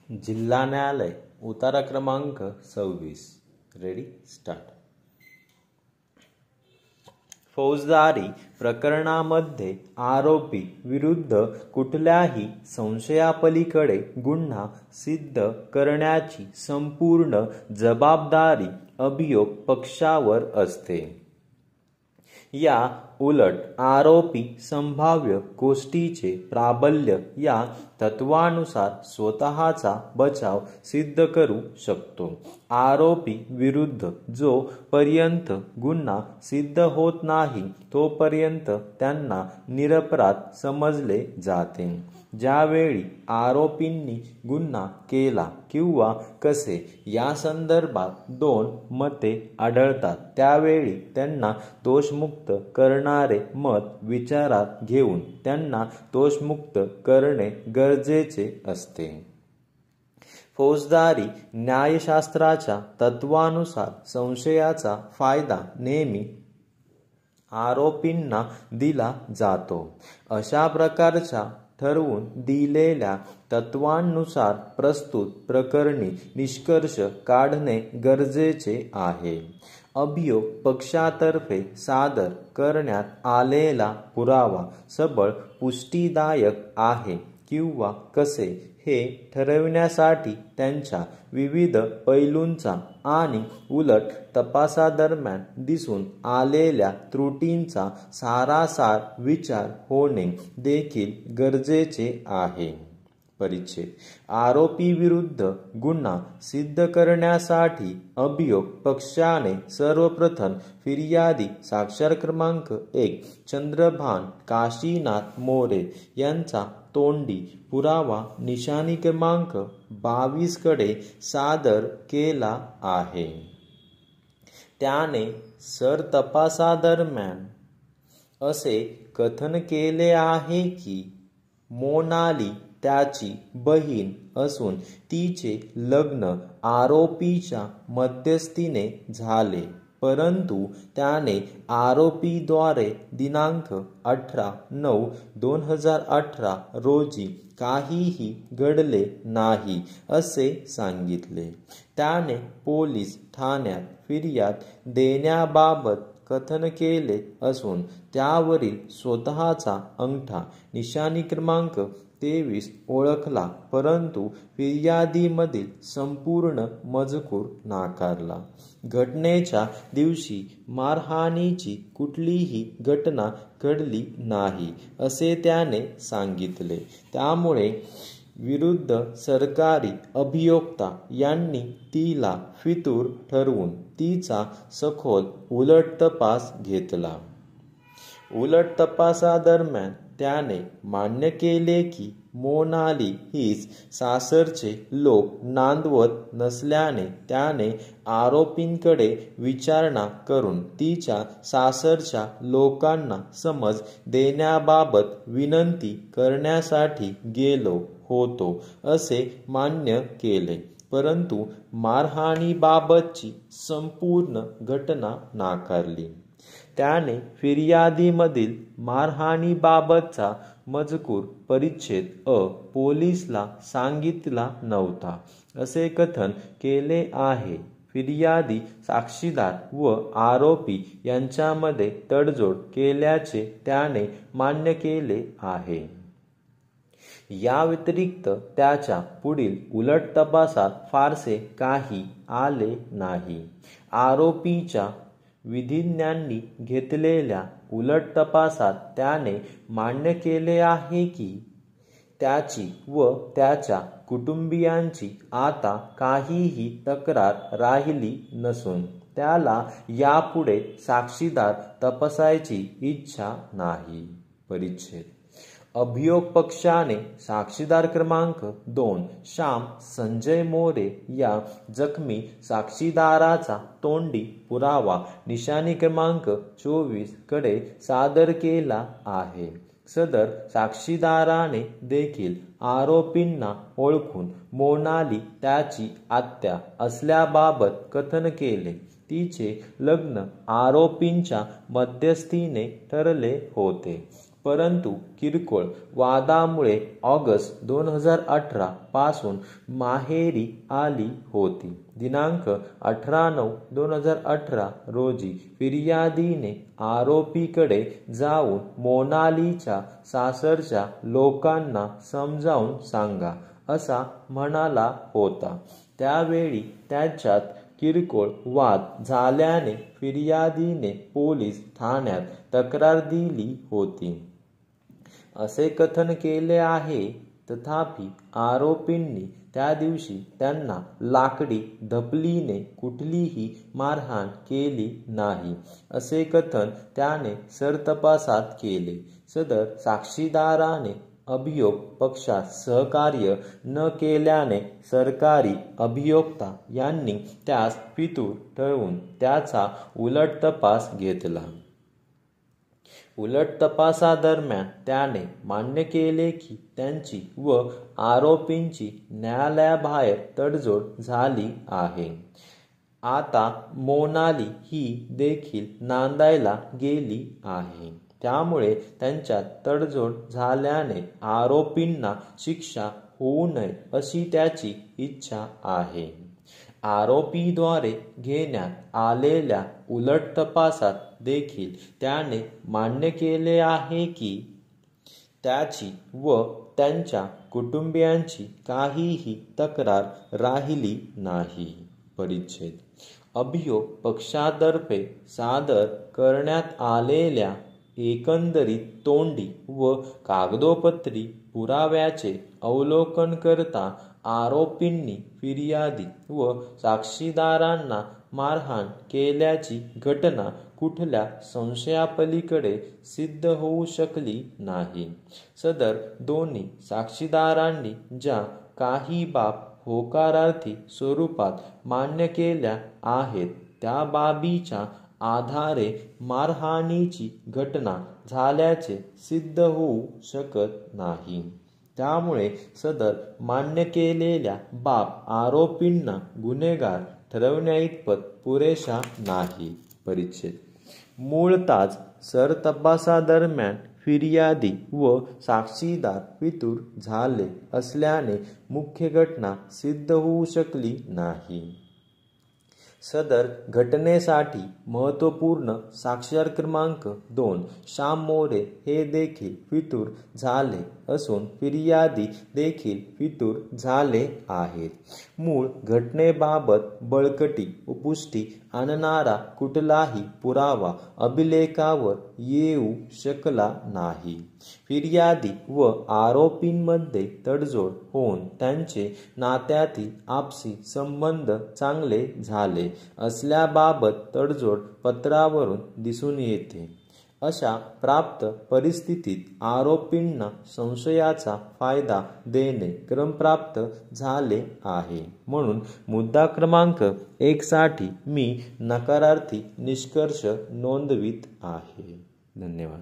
जिल्हा न्यायालय उतारा क्रमांक 26. Ready start. फौजदारी प्रकरणामध्ये आरोपी विरुद्ध कुठल्याही संशयापलीकडे गुन्हा सिद्ध करण्याची संपूर्ण जबाबदारी अभियोग पक्षावर असते. या उलट आरोपी संभाव्य गोष्टीचे प्राबल्य या तत्वानुसार स्वतःचा बचाव सिद्ध करू शकतो. आरोपी विरुद्ध जोपर्यंत गुन्हा सिद्ध होत नाही तोपर्यंत त्यांना निरपराध समजले जाते. ज्यावेळी आरोपींनी गुन्हा केला किंवा कसे या संदर्भात दोन मते आढळतात त्यावेळी त्यांना दोषमुक्त करणारे मत विचारात घेऊन त्यांना दोषमुक्त करणे गरजेचे असते. फौजदारी न्यायशास्त्राच्या तत्वानुसार संशयाचा फायदा नेहमी आरोपींना दिला जातो. अशा प्रकारच्या ठरवून दिलेल्या तत्वांनुसार प्रस्तुत प्रकरणी निष्कर्ष काढणे गरजेचे आहे. अभियोग पक्षातर्फे सादर करण्यात आलेला पुरावा सबळ पुष्टीदायक आहे किंवा कसे हे ठरविण्यासाठी त्यांच्या विविध पैलूंचा आणि उलट तपासादरम्यान दिसून आलेल्या त्रुटींचा सारासार विचार होणे देखील गरजेचे आहे. परिच्छेद. आरोपी विरुद्ध गुन्हा सिद्ध करण्यासाठी अभियोग पक्षाने सर्वप्रथम फिर्यादी साक्षर क्रमांक 1 चंद्रभान काशीनाथ मोरे यांचा तोंडी पुरावा निशाणी क्रमांक 22 कडे सादर केला आहे. त्याने सरतपासादरम्यान असे कथन केले आहे की मोनाली त्याची बहीण असून तिचे लग्न आरोपीच्या मध्यस्थीने झाले, परंतु त्याने आरोपीद्वारे दिनांक 18/9/2018 रोजी काहीही घडले नाही असे सांगितले. त्याने पोलीस ठाण्यात फिर्याद देण्याबाबत कथन केले असून त्यावरील स्वतःचा अंगठा निशाणी क्रमांक 23 ओळखला, परंतु फिर्यादीमधील संपूर्ण मजकूर नाकारला. घटनेच्या दिवशी मारहाणीची कुठलीही घटना घडली नाही असे त्याने सांगितले. त्यामुळे विरुद्ध सरकारी अभियोक्ता यांनी तिला फितूर ठरवून तिचा सखोल उलट तपास घेतला. उलट तपासादरम्यान त्याने मान्य केले की मोनाली हीच सासरचे लोक नांदवत नसल्याने त्याने आरोपींकडे विचारणा करून तिच्या सासरच्या लोकांना समज देण्याबाबत विनंती करण्यासाठी गेलो होतो असे मान्य केले, परंतु मारहाणीबाबतची संपूर्ण घटना नाकारली. त्याने फिर्यादीमधील मारहाणीबाबतचा मजकूर परिच्छेद अ पोलीसला सांगितला नव्हता असे कथन केले आहे. फिर्यादी साक्षीदार व आरोपी यांच्यामध्ये तडजोड केल्याचे त्याने मान्य केले आहे. या व्यतिरिक्त त्याच्या पुढील उलट तपासात फारसे काही आले नाही. आरोपीच्या विधिज्ञांनी घेतलेल्या उलट तपासात त्याने मान्य केले आहे की त्याची व त्याच्या कुटुंबियांची आता काहीही तक्रार राहिली नसून त्याला यापुढे साक्षीदार तपासायची इच्छा नाही. परिच्छेद. अभियोग पक्षाने साक्षीदार क्रमांक 2 श्याम संजय मोरे या जखमी साक्षीदाराचा तोंडी पुरावा निशाणी क्रमांक 24 कडे सादर केला आहे. सदर साक्षीदाराने देखील आरोपींना ओळखून मोनाली त्याची आत्या असल्याबाबत कथन केले. तिचे लग्न आरोपींच्या मध्यस्थीने ठरले होते, परंतु किरकोळ वादामुळे ऑगस्ट 2018 पासून माहेरी आली होती. दिनांक 18/9/2018 रोजी फिर्यादीने आरोपीकडे जाऊन मोनालीच्या सासरच्या लोकांना समजावून सांगा असा म्हणाला होता. त्यावेळी त्याच्यात किरकोळ वाद झाल्याने फिर्यादीने पोलीस ठाण्यात तक्रार दिली होती असे कथन केले आहे. तथापि आरोपींनी त्या दिवशी त्यांना लाकडी ढपलीने कुठलीही मारहाण केली नाही असे कथन त्याने सरतपासात केले. सदर साक्षीदाराने अभियोग पक्षात सहकार्य न केल्याने सरकारी अभियोक्ता यांनी त्यास फितूर ठरवून त्याचा उलट तपास घेतला. उलट तपासादरम्यान त्याने मान्य केले की त्यांची व आरोपींची न्यायालयाबाहेर तडजोड झाली आहे. आता मोनाली ही देखील नांदायला गेली आहे. त्यामुळे त्यांच्यात तडजोड झाल्याने आरोपींना शिक्षा होऊ नये अशी त्याची इच्छा आहे. आरोपीद्वारे घेण्यात आलेल्या उलट तपासात देखील त्याने मान्य केले आहे की त्याची व त्यांच्या कुटुंबियांची काहीही तक्रार राहिली नाही. परिच्छेद अभियोग पक्षातर्फे सादर करण्यात आलेल्या एकंदरीत तोंडी व कागदोपत्री पुराव्याचे अवलोकन करता आरोपींनी फिर्यादी व साक्षीदारांना मारहाण केल्याची घटना कुठल्या संशयापलीकडे सिद्ध होऊ शकली नाही. सदर दोन्ही साक्षीदारांनी ज्या काही बाब होकारार्थी स्वरूपात मान्य केल्या आहेत त्या बाबीच्या आधारे मारहाणीची घटना झाल्याचे सिद्ध होऊ शकत नाही. त्यामुळे सदर मान्य केलेल्या बाब आरोपींना गुन्हेगार ठरवण्याइतपत पुरेशा नाही. परिच्छेद मूळतःच सरतपासादरम्यान फिर्यादी व साक्षीदार फितूर झाले असल्याने मुख्य घटना सिद्ध होऊ शकली नाही. सदर घटनेसाठी महत्त्वपूर्ण साक्षीदार क्रमांक 2 श्याम मोरे हे देखील फितूर झाले असून फिर्यादी देखील फितूर झाले आहेत. मूळ घटनेबाबत बळकटी व पुष्टी आणणारा कुठलाही पुरावा अभिलेखावर येऊ शकला नाही. फिर्यादी व आरोपींमध्ये तडजोड होऊन त्यांचे नात्यातील आपसी संबंध चांगले झाले असल्याबाबत तडजोड पत्रावरून दिसून येते. अशा प्राप्त परिस्थितीत आरोपींना संशयाचा फायदा देणे क्रमप्राप्त झाले आहे. म्हणून मुद्दा क्रमांक 1 साठी मी नकारार्थी निष्कर्ष नोंदवित आहे. धन्यवाद.